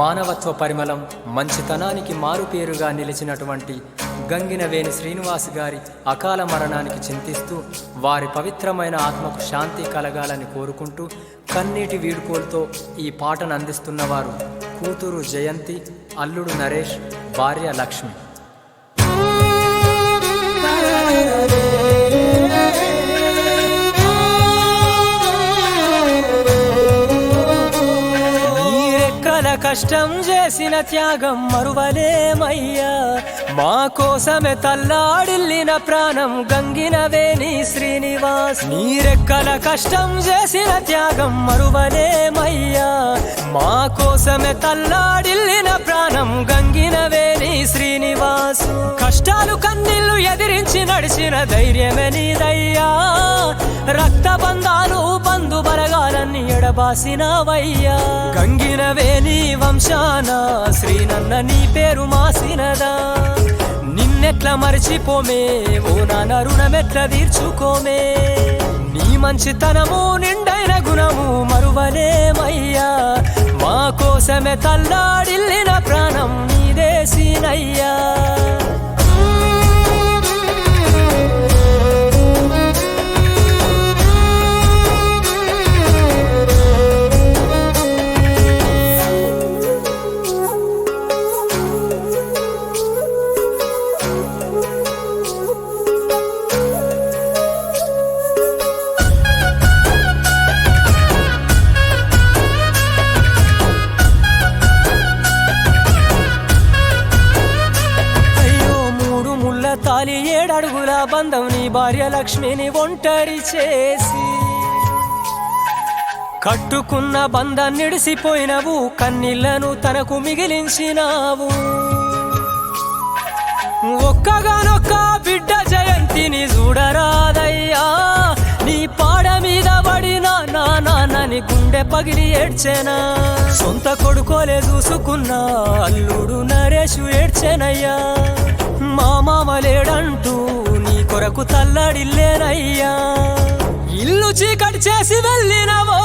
మానవత్వ పరిమళం, మంచితనానికి మారుపేరుగా నిలిచినటువంటి గంగినవేణి శ్రీనివాస్ గారి అకాల మరణానికి చింతిస్తూ వారి పవిత్రమైన ఆత్మకు శాంతి కలగాలని కోరుకుంటూ కన్నీటి వీడ్కోలుతో ఈ పాటను అందిస్తున్నవారు కూతురు జయంతి, అల్లుడు నరేష్, భార్య లక్ష్మి. కష్టం చేసిన త్యాగం మరువలేమయ్యా, మా కోసమే తల్లాడిల్లిన ప్రాణం గంగినవేణి శ్రీనివాస్. నీరెక్కల కష్టం చేసిన త్యాగం మరువలేమయ్యా, మా కోసమే తల్లాడిల్లిన ప్రాణం గంగినవేణి శ్రీనివాస్. కష్టాలు కన్నీళ్లు ఎదిరించి నడిచిన ధైర్యమే నీదయ్యా, రక్త బంధాలు బంధు బలగాలన్నీ ఎడబాసినవయ్యా. గంగినవేణి వంశాన శ్రీనన్న నీ పేరు మాసినదా, నిన్నెట్లా మరిచిపోమే ఓ నాన్న రుణమెట్లా తీర్చుకోమే. నీ మంచితనము నిండైన గుణము మరువలేమయ్యా, మా కోసమే తల్లాడిల్లిన ప్రాణం నీదే సీనయ్యా. తాలి 7 అడుగుల బంధం నీ భార్య లక్ష్మిని ఒంటరి చేసి, కట్టుకున్న బంధం నిడిసిపోయినవు, కన్నీళ్లను తనకు మిగిలించినావు. ఒక్కగానొక్క బిడ్డ జయంతిని చూడరాదయ్యా, నీ పాడ మీద పడిన నా నాన్నని గుండె పగిలి ఏడ్చెనా. సొంత కొడుకోలే చూసుకున్నా అల్లుడు నరేషు ఏడ్చెనయ్యా. మా మామలేడంటూ నీ కొరకు తల్లడిల్లేనయ్యా. ఇల్లు చీకటి చేసి వెళ్ళినవో,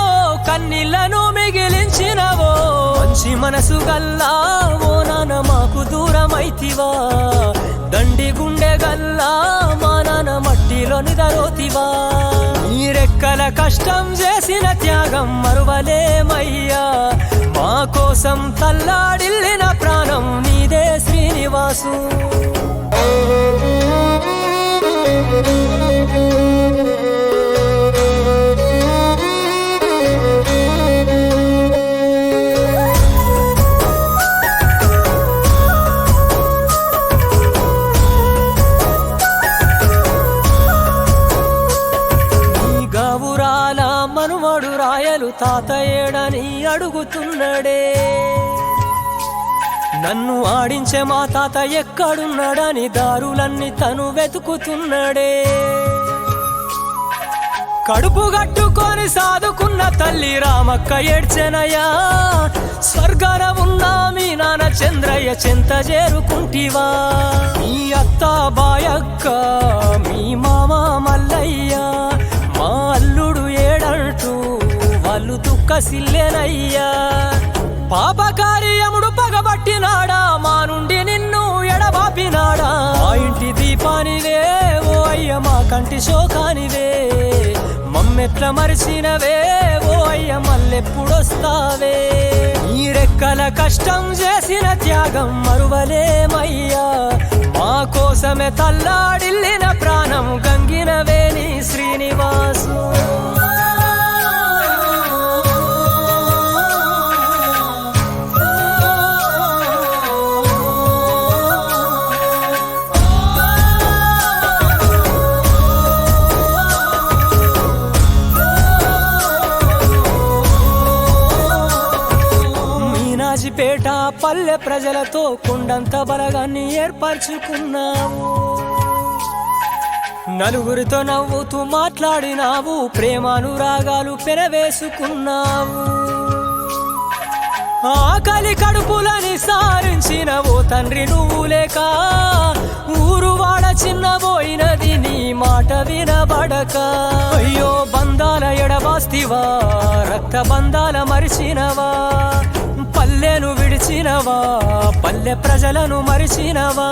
కన్నీళ్లను మిగిలించినవో. మంచి మనసు గల్లా ఓ నాన్న మాకు దూరమైతివా, దండి గుండె గల్లా మా నాన్న మట్టిలో నిదరోతివా. నీరెక్కల కష్టం చేసిన త్యాగం మరువలేమయ్యా, మా కోసం తల్లాడిల్లిన ప్రాణం నీదే శ్రీనివాసు. గావురాల మనుమడు రాయలు తాత ఏడని అడుగుతున్నడే, నన్ను ఆడించే మా తాత ఎక్కడున్నాడని దారులన్నీ తను వెతుకుతున్నడే. కడుపు గట్టుకొని సాదుకున్న తల్లి రామక్క ఏడ్చెనయ్యా, స్వర్గాన ఉన్న మీ నాన్న చంద్రయ్య చెంత చేరుకుంటివా. మీ అత్త బాయక్క, మీ మామ మల్లయ్య, మా అల్లుడు ఏడంటూ వాళ్ళు దుఃఖసిల్లెనయ్యా. పాపకార్యముడు పగబట్టినాడా, మా నుండి నిన్ను ఎడబాపినాడా. మా ఇంటి దీపానివే ఓ అయ్య, మా కంటి శోకానివే. మమ్మెట్ల మరిచినవే ఓ అయ్య, మళ్ళెప్పుడొస్తావే. నీరెక్కల కష్టం చేసిన త్యాగం మరువలేమయ్యా, మా కోసమే తల్లాడిల్లిన ప్రాణం గంగినవేణి శ్రీనివాసు. పేట పల్లె ప్రజలతో కొండంత బలగాన్ని ఏర్పరచుకున్నావు. నలుగురితో నవ్వుతూ మాట్లాడినావు, ప్రేమానురాగాలు పెనవేసుకున్నావు. ఆకలి కడుపులని సారించిన ఓ తండ్రి నువ్వు లేక, ఊరు వాడ చిన్నబోయినది నీ మాట వినబడక. అయ్యో బంధాల ఎడబాస్తివా, రక్త బంధాల మరిచినవా. పల్లెను విడిచి మరిచినవా పల్లె ప్రజలను మరిచినవా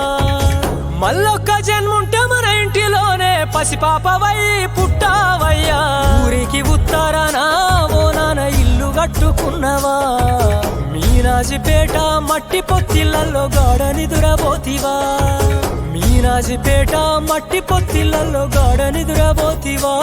మళ్ళొక్క జన్ముంటే మన ఇంటిలోనే పసిపాపవై పుట్టావయ్యా ఊరికి ఉత్తరాన ఓ నాన్న ఇల్లు కట్టుకున్నవా మీనాజిపేట మట్టి పొత్తిళ్ళల్లో గాఢనిదురబోతివా మీనాజిపేట మట్టి పొత్తిళ్ళల్లో గాఢనిదురబోతివా